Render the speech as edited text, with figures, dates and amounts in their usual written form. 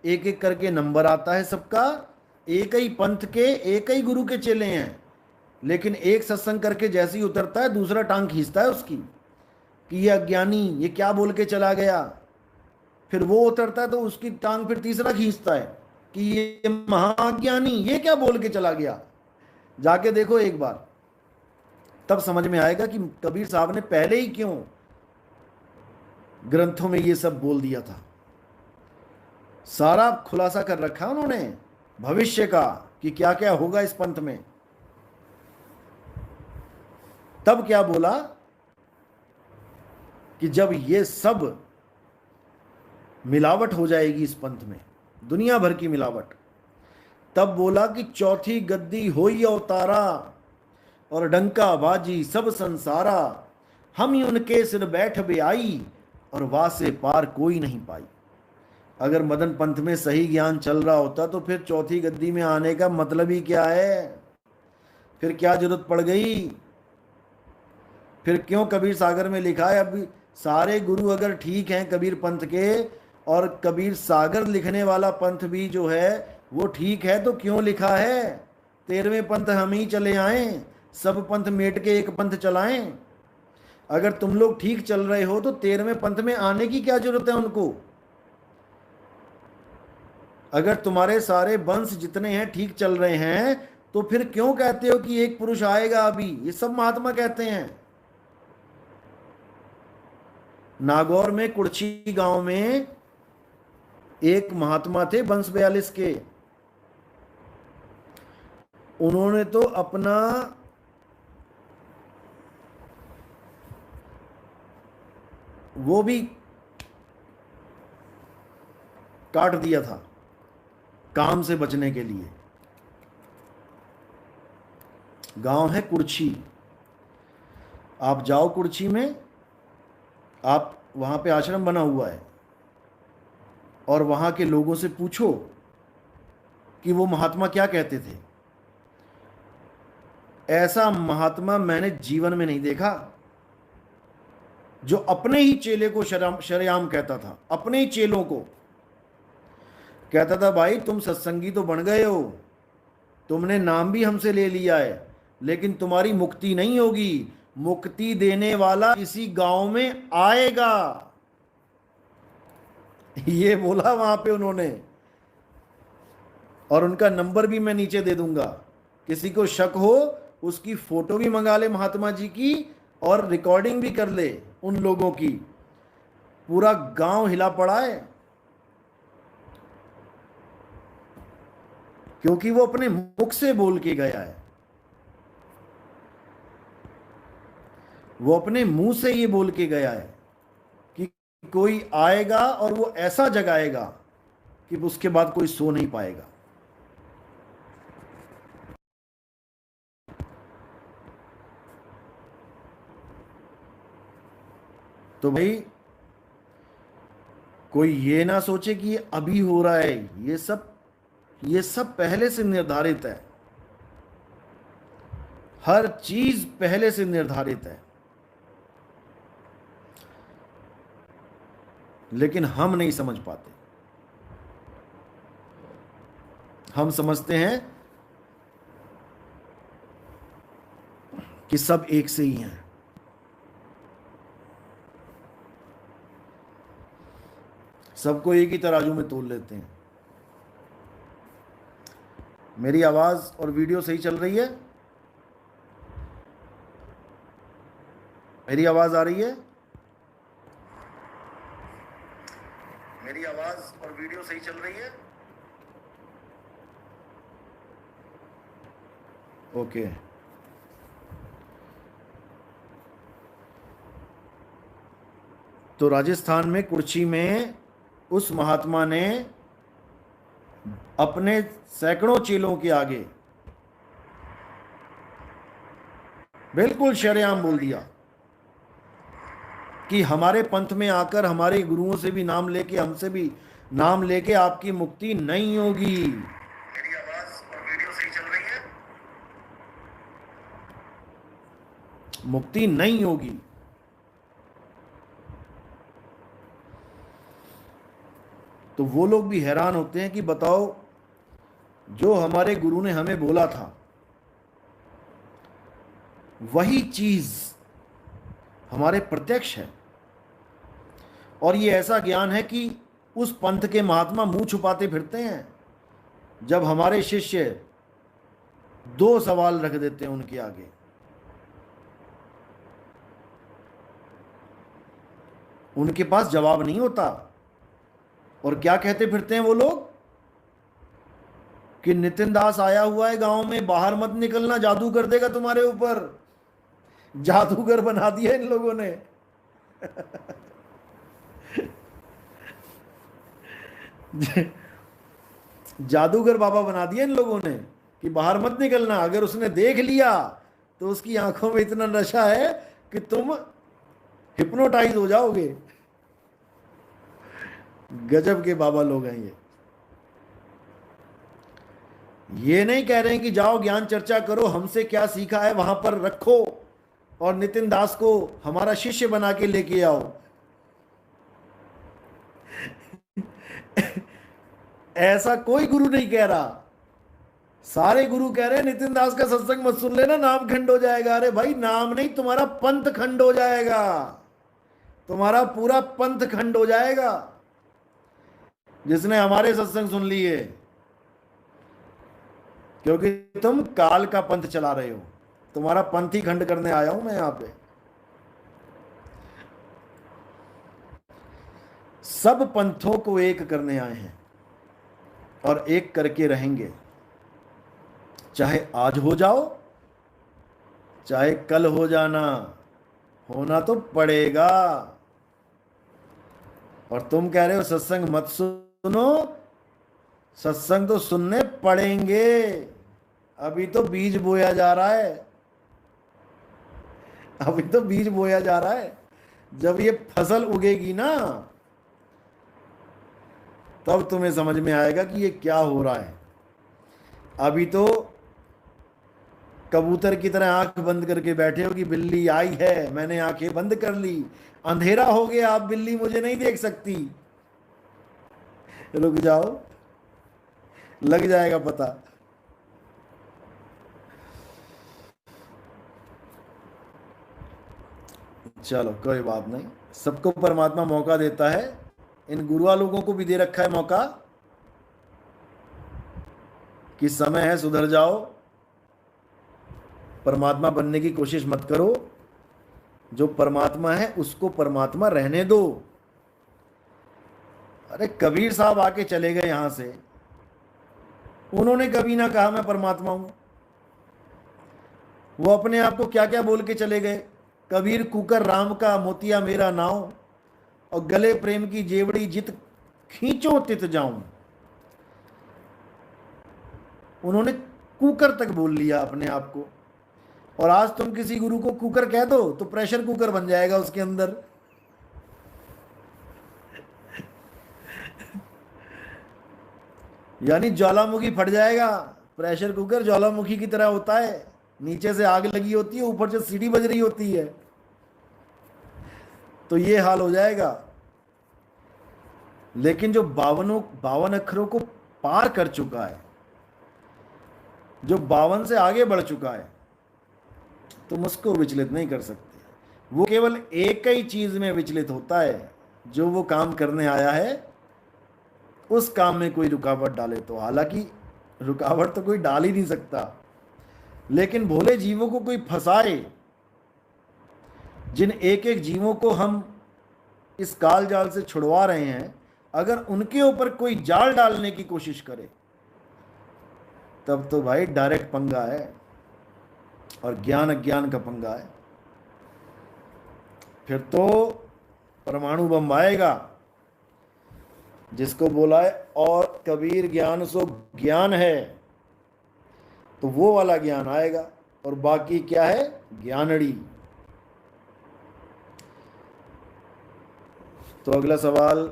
एक एक करके नंबर आता है सबका, एक ही पंथ के एक ही गुरु के चेले हैं, लेकिन एक सत्संग करके जैसे ही उतरता है दूसरा टांग खींचता है उसकी कि ये अज्ञानी ये क्या बोल के चला गया। फिर वो उतरता है तो उसकी टांग फिर तीसरा खींचता है कि ये महाज्ञानी ये क्या बोल के चला गया। जाके देखो एक बार, तब समझ में आएगा कि कबीर साहब ने पहले ही क्यों ग्रंथों में ये सब बोल दिया था। सारा खुलासा कर रखा उन्होंने भविष्य का कि क्या क्या होगा इस पंथ में। तब क्या बोला कि जब ये सब मिलावट हो जाएगी इस पंथ में, दुनिया भर की मिलावट, तब बोला कि चौथी गद्दी होई अवतारा और डंका बाजी सब संसारा, हम ही उनके सिर बैठ बे आई और वासे पार कोई नहीं पाई। अगर मदन पंथ में सही ज्ञान चल रहा होता तो फिर चौथी गद्दी में आने का मतलब ही क्या है, फिर क्या जरूरत पड़ गई। फिर क्यों कबीर सागर में लिखा है, अब सारे गुरु अगर ठीक हैं कबीर पंथ के और कबीर सागर लिखने वाला पंथ भी जो है वो ठीक है, तो क्यों लिखा है 13वें पंथ हम ही चले आए, सब पंथ मेट के एक पंथ चलाएं। अगर तुम लोग ठीक चल रहे हो तो 13वें पंथ में आने की क्या जरूरत है उनको। अगर तुम्हारे सारे वंश जितने हैं ठीक चल रहे हैं तो फिर क्यों कहते हो कि एक पुरुष आएगा अभी। ये सब महात्मा कहते हैं। नागौर में कुर्ची गांव में एक महात्मा थे वंश 42 के, उन्होंने तो अपना वो भी काट दिया था काम से बचने के लिए। गांव है कुर्ची, आप जाओ कुर्ची में, आप वहां पे आश्रम बना हुआ है और वहां के लोगों से पूछो कि वो महात्मा क्या कहते थे। ऐसा महात्मा मैंने जीवन में नहीं देखा जो अपने ही चेले को शरेआम कहता था। अपने ही चेलों को कहता था, भाई तुम सत्संगी तो बन गए हो, तुमने नाम भी हमसे ले लिया है, लेकिन तुम्हारी मुक्ति नहीं होगी, मुक्ति देने वाला इसी गांव में आएगा। ये बोला वहां पे उन्होंने, और उनका नंबर भी मैं नीचे दे दूंगा, किसी को शक हो उसकी फोटो भी मंगा ले महात्मा जी की और रिकॉर्डिंग भी कर ले उन लोगों की। पूरा गांव हिला पड़ा है क्योंकि वो अपने मुख से बोल के गया है, वो अपने मुंह से ये बोल के गया है कि कोई आएगा और वो ऐसा जगाएगा कि उसके बाद कोई सो नहीं पाएगा। तो भाई कोई ये ना सोचे कि ये अभी हो रहा है, ये सब पहले से निर्धारित है, हर चीज पहले से निर्धारित है, लेकिन हम नहीं समझ पाते। हम समझते हैं कि सब एक से ही हैं। सबको एक ही तराजू में तोल लेते हैं। मेरी आवाज और वीडियो सही चल रही है? मेरी आवाज आ रही है? मेरी आवाज और वीडियो सही चल रही है? ओके। तो राजस्थान में कुर्ची में उस महात्मा ने अपने सैकड़ों चेलों के आगे बिल्कुल शरेआम बोल दिया कि हमारे पंथ में आकर हमारे गुरुओं से भी नाम लेके, हमसे भी नाम लेके आपकी मुक्ति नहीं होगी। मेरी आवाज और वीडियो सही चल रही है? मुक्ति नहीं होगी। तो वो लोग भी हैरान होते हैं कि बताओ, जो हमारे गुरु ने हमें बोला था वही चीज हमारे प्रत्यक्ष है। और ये ऐसा ज्ञान है कि उस पंथ के महात्मा मुंह छुपाते फिरते हैं जब हमारे शिष्य 2 सवाल रख देते हैं उनके आगे। उनके पास जवाब नहीं होता, और क्या कहते फिरते हैं वो लोग कि नितिन दास आया हुआ है गांव में, बाहर मत निकलना, जादू कर देगा तुम्हारे ऊपर। जादूगर बना दिया इन लोगों ने। जादूगर बाबा बना दिया इन लोगों ने कि बाहर मत निकलना, अगर उसने देख लिया तो उसकी आंखों में इतना नशा है कि तुम हिप्नोटाइज हो जाओगे। गजब के बाबा लोग हैं ये नहीं कह रहे हैं कि जाओ ज्ञान चर्चा करो, हमसे क्या सीखा है वहां पर रखो और नितिन दास को हमारा शिष्य बना के लेके आओ। ऐसा कोई गुरु नहीं कह रहा। सारे गुरु कह रहे हैं नितिन दास का सत्संग मत सुन लेना, नाम खंड हो जाएगा। अरे भाई, नाम नहीं, तुम्हारा पंथ खंड हो जाएगा, तुम्हारा पूरा पंथ खंड हो जाएगा। जिसने हमारे सत्संग सुन लिए, क्योंकि तुम काल का पंथ चला रहे हो, तुम्हारा पंथ ही खंड करने आया हूं मैं यहां पे। सब पंथों को एक करने आए हैं और एक करके रहेंगे, चाहे आज हो जाओ चाहे कल हो जाना, होना तो पड़ेगा। और तुम कह रहे हो सत्संग मत सुनो, सत्संग तो सुनने पड़ेंगे। अभी तो बीज बोया जा रहा है, अभी तो बीज बोया जा रहा है। जब ये फसल उगेगी ना, तब तुम्हें समझ में आएगा कि ये क्या हो रहा है। अभी तो कबूतर की तरह आंख बंद करके बैठे हो कि बिल्ली आई है, मैंने आंखें बंद कर ली, अंधेरा हो गया, आप बिल्ली मुझे नहीं देख सकती। रुक जाओ, लग जाएगा पता। चलो कोई बात नहीं, सबको परमात्मा मौका देता है। इन गुरुआ लोगों को भी दे रखा है मौका कि समय है, सुधर जाओ, परमात्मा बनने की कोशिश मत करो। जो परमात्मा है उसको परमात्मा रहने दो। अरे कबीर साहब आके चले गए यहां से, उन्होंने कभी ना कहा मैं परमात्मा हूं। वो अपने आप को क्या क्या बोल के चले गए, कबीर कुकर राम का मोतिया मेरा नाव, और गले प्रेम की जेवड़ी जित खींचो तित जाऊं। उन्होंने कुकर तक बोल लिया अपने आप को। और आज तुम किसी गुरु को कुकर कह दो तो प्रेशर कुकर बन जाएगा उसके अंदर। यानी ज्वालामुखी फट जाएगा। प्रेशर कुकर ज्वालामुखी की तरह होता है, नीचे से आग लगी होती है, ऊपर से सीटी बज रही होती है। तो ये हाल हो जाएगा। लेकिन जो 52 अक्षरों को पार कर चुका है, जो 52 से आगे बढ़ चुका है, तुम उसको विचलित नहीं कर सकते। वो केवल एक ही चीज में विचलित होता है, जो वो काम करने आया है उस काम में कोई रुकावट डाले तो। हालांकि रुकावट तो कोई डाल ही नहीं सकता, लेकिन भोले जीवों को कोई फंसाए। जिन एक एक जीवों को हम इस काल जाल से छुड़वा रहे हैं, अगर उनके ऊपर कोई जाल डालने की कोशिश करे, तब तो भाई डायरेक्ट पंगा है, और ज्ञान अज्ञान का पंगा है। फिर तो परमाणु बम आएगा। जिसको बोला है और कबीर ज्ञान सो ज्ञान है, तो वो वाला ज्ञान आएगा। और बाकी क्या है, ज्ञानड़ी। तो अगला सवाल